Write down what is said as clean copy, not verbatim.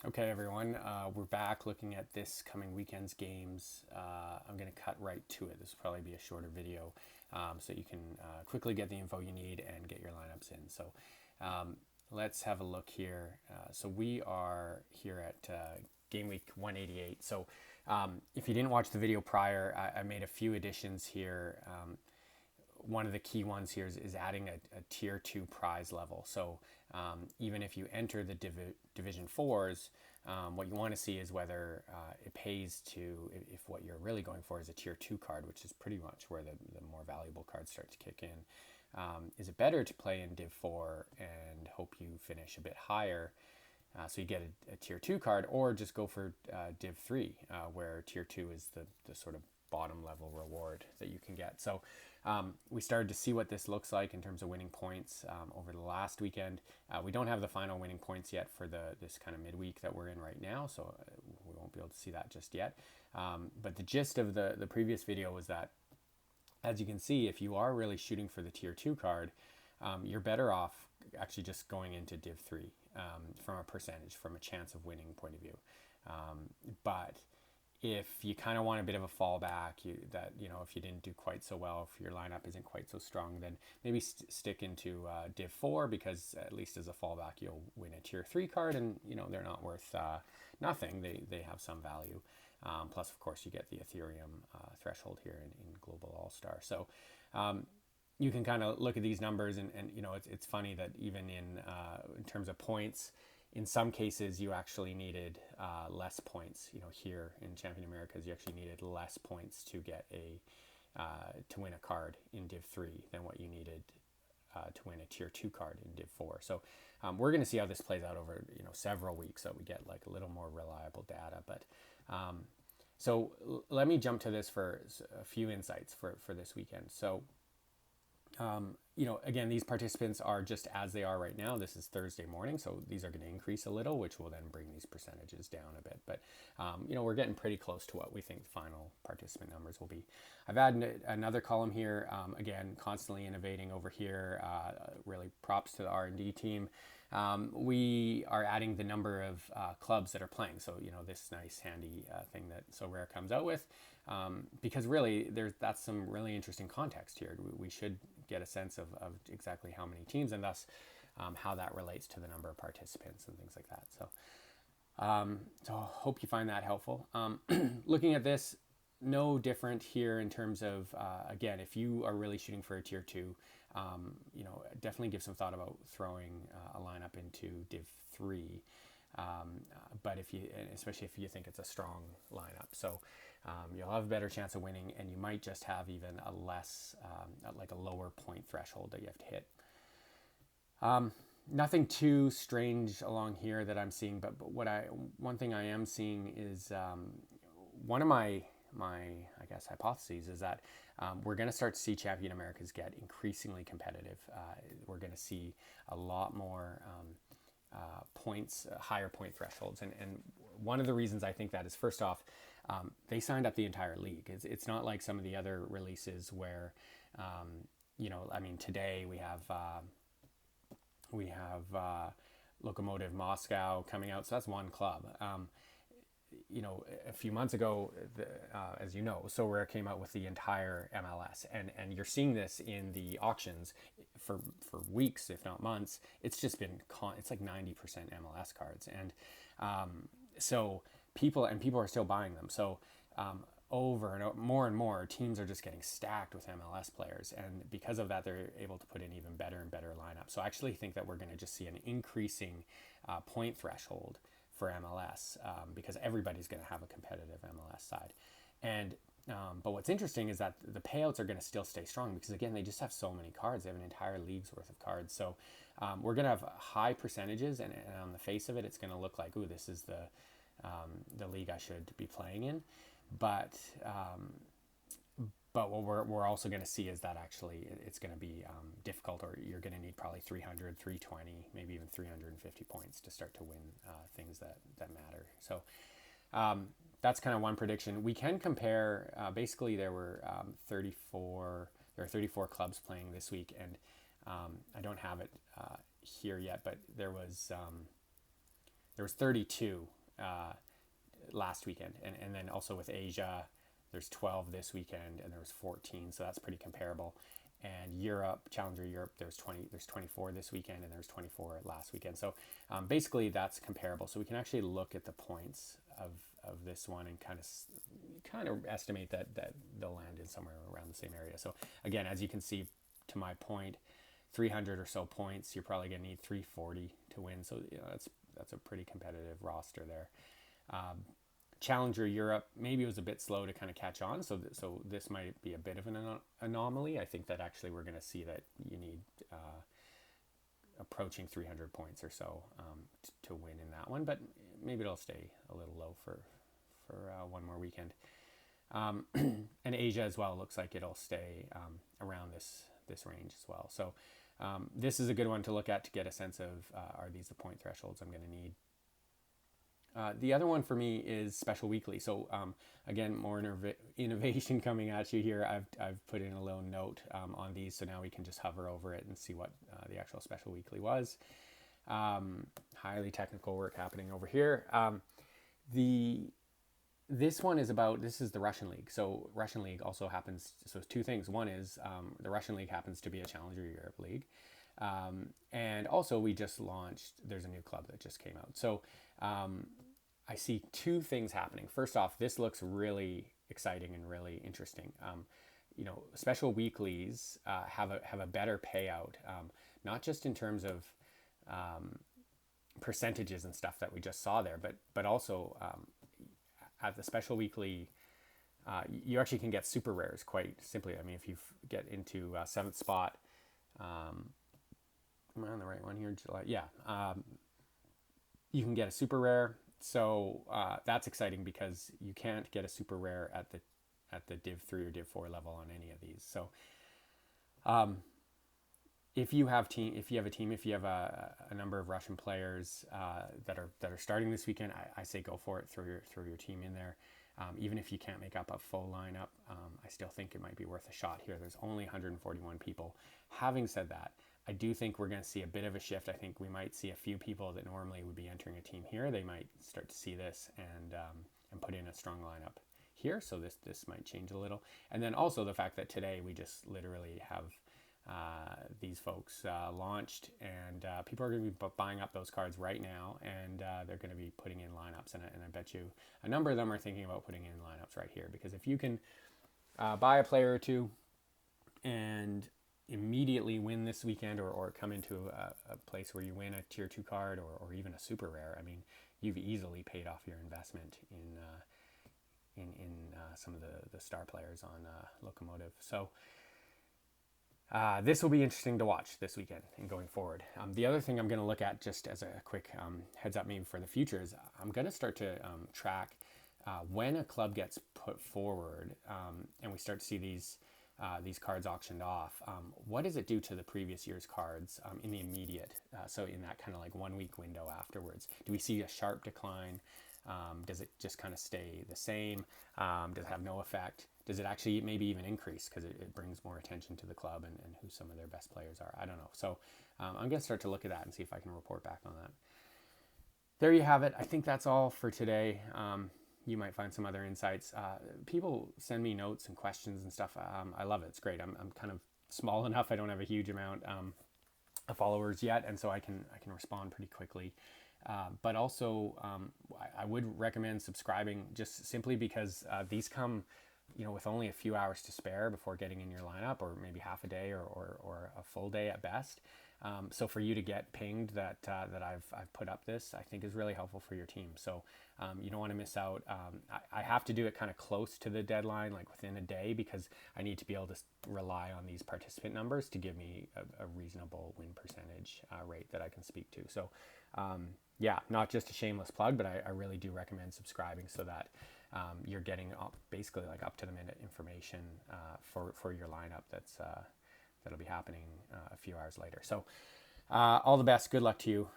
Okay, everyone, we're back looking at this coming weekend's games. I'm going to cut right to it. This will probably be a shorter video so you can quickly get the info you need and get your lineups in. So um, let's have a look here. So we are here at Gameweek 188. So if you didn't watch the video prior, I made a few additions here. One of the key ones here is adding a tier 2 prize level. So even if you enter the division 4s, what you want to see is whether it pays to, if what you're really going for is a tier 2 card, which is pretty much where the more valuable cards start to kick in. Is it better to play in div 4 and hope you finish a bit higher, so you get a tier 2 card, or just go for div 3, where tier 2 is the sort of bottom level reward that you can get. So we started to see what this looks like in terms of winning points over the last weekend. We don't have the final winning points yet for this kind of midweek that we're in right now, so we won't be able to see that just yet. But the gist of the previous video was that, as you can see, if you are really shooting for the tier 2 card, you're better off actually just going into div 3 from a percentage, from a chance of winning point of view. But if you kind of want a bit of a fallback, if you didn't do quite so well, if your lineup isn't quite so strong, then maybe stick into div 4, because at least as a fallback you'll win a tier 3 card, and they're not worth nothing. They have some value. Plus, of course, you get the Ethereum threshold here in Global All-Star. So you can kind of look at these numbers, and it's funny that even in terms of points, in some cases you actually needed less points. Here in Champion Americas, you actually needed less points to get to win a card in div 3 than what you needed to win a tier 2 card in div 4. So we're going to see how this plays out over several weeks, so we get like a little more reliable data. But so let me jump to this for a few insights for this weekend. So again, these participants are just as they are right now. This is Thursday morning, so these are going to increase a little, which will then bring these percentages down a bit. But, we're getting pretty close to what we think the final participant numbers will be. I've added another column here, again, constantly innovating over here. Really props to the R&D team. We are adding the number of clubs that are playing. So, this nice handy thing that Sorare comes out with, because really that's some really interesting context here. We should get a sense of exactly how many teams, and thus how that relates to the number of participants and things like that. So hope you find that helpful. Looking at this, no different here in terms of, again, if you are really shooting for a tier 2, definitely give some thought about throwing a lineup into div 3. But especially if you think it's a strong lineup. So you'll have a better chance of winning, and you might just have even a less, like a lower point threshold that you have to hit. Nothing too strange along here that I'm seeing, but one thing I am seeing is one of my I guess hypotheses is that we're going to start to see Champion Americas get increasingly competitive. We're going to see a lot more points, higher point thresholds, and one of the reasons I think that is, first off, they signed up the entire league. It's not like some of the other releases where today we have Lokomotiv Moscow coming out, so that's one club. A few months ago, as you know, Sorare came out with the entire MLS, and you're seeing this in the auctions for weeks, if not months. It's just been it's like 90% MLS cards, and so people are still buying them. So over and more teams are just getting stacked with MLS players, and because of that, they're able to put in even better and better lineups. So I actually think that we're going to just see an increasing point threshold for MLS, because everybody's going to have a competitive MLS side. And but what's interesting is that the payouts are going to still stay strong, because again, they just have so many cards. They have an entire league's worth of cards. So we're going to have high percentages, and on the face of it, it's going to look like, ooh, this is the league I should be playing in. But what we're also going to see is that actually it's going to be difficult, or you're going to need probably 300, 320, maybe even 350 points to start to win things that matter. So that's kind of one prediction. We can compare. Basically, there were 34 clubs playing this week, and I don't have it here yet, but there was there was 32 last weekend, and then also with Asia, there's 12 this weekend, and there was 14, so that's pretty comparable. And Europe, Challenger Europe, there's 24 this weekend, and there's 24 last weekend. So basically, that's comparable. So we can actually look at the points of this one and kind of estimate that they'll land in somewhere around the same area. So again, as you can see, to my point, 300 or so points, you're probably going to need 340 to win. So that's a pretty competitive roster there. Challenger Europe, maybe it was a bit slow to kind of catch on, so this might be a bit of an anomaly. I think that actually we're going to see that you need approaching 300 points or so to win in that one, but maybe it'll stay a little low for one more weekend. And Asia as well looks like it'll stay around this range as well. So this is a good one to look at to get a sense of are these the point thresholds I'm going to need. The other one for me is special weekly. So again, more innovation coming at you here. I've put in a little note on these, so now we can just hover over it and see what the actual special weekly was. Highly technical work happening over here. This one is about, this is the Russian League. So Russian League also happens, so two things. One is the Russian League happens to be a Challenger Europe League. And also we just launched, there's a new club that just came out. So I see two things happening. First off, this looks really exciting and really interesting. Special weeklies have a better payout, not just in terms of percentages and stuff that we just saw there, but also at the special weekly, you actually can get super rares quite simply. I mean, if you get into 7th spot, am I on the right one here? July, yeah. You can get a super rare, so that's exciting because you can't get a super rare at the Div 3 or Div 4 level on any of these. So if you have a number of Russian players that are starting this weekend, I say go for it. Throw your team in there. Even if you can't make up a full lineup, I still think it might be worth a shot here. There's only 141 people. Having said that, I do think we're going to see a bit of a shift. I think we might see a few people that normally would be entering a team here. They might start to see this and put in a strong lineup here. So this might change a little. And then also the fact that today we just literally have these folks launched, and people are going to be buying up those cards right now, and they're going to be putting in lineups. And I bet you a number of them are thinking about putting in lineups right here, because if you can buy a player or two and immediately win this weekend, or come into a place where you win a tier 2 card or even a super rare, I mean, you've easily paid off your investment in some of the star players on Locomotive. So this will be interesting to watch this weekend and going forward. The other thing I'm going to look at, just as a quick heads up maybe for the future, is I'm going to start to track when a club gets put forward and we start to see these cards auctioned off. What does it do to the previous year's cards in the immediate, so in that kind of like 1 week window afterwards? Do we see a sharp decline? Does it just kind of stay the same? Does it have no effect? Does it actually maybe even increase because it brings more attention to the club and who some of their best players are? I don't know. So I'm going to start to look at that and see if I can report back on that. There you have it. I think that's all for today. You might find some other insights. People send me notes and questions and stuff. I love it. It's great. I'm kind of small enough. I don't have a huge amount of followers yet, and so I can respond pretty quickly. But also, I would recommend subscribing, just simply because these come, with only a few hours to spare before getting in your lineup, or maybe half a day or a full day at best. So for you to get pinged that I've put up this, I think is really helpful for your team. So you don't want to miss out. I have to do it kind of close to the deadline, like within a day, because I need to be able to rely on these participant numbers to give me a reasonable win percentage rate that I can speak to. So yeah, not just a shameless plug, but I really do recommend subscribing so that you're getting basically like up to the minute information for your lineup that'll be happening a few hours later. So all the best. Good luck to you.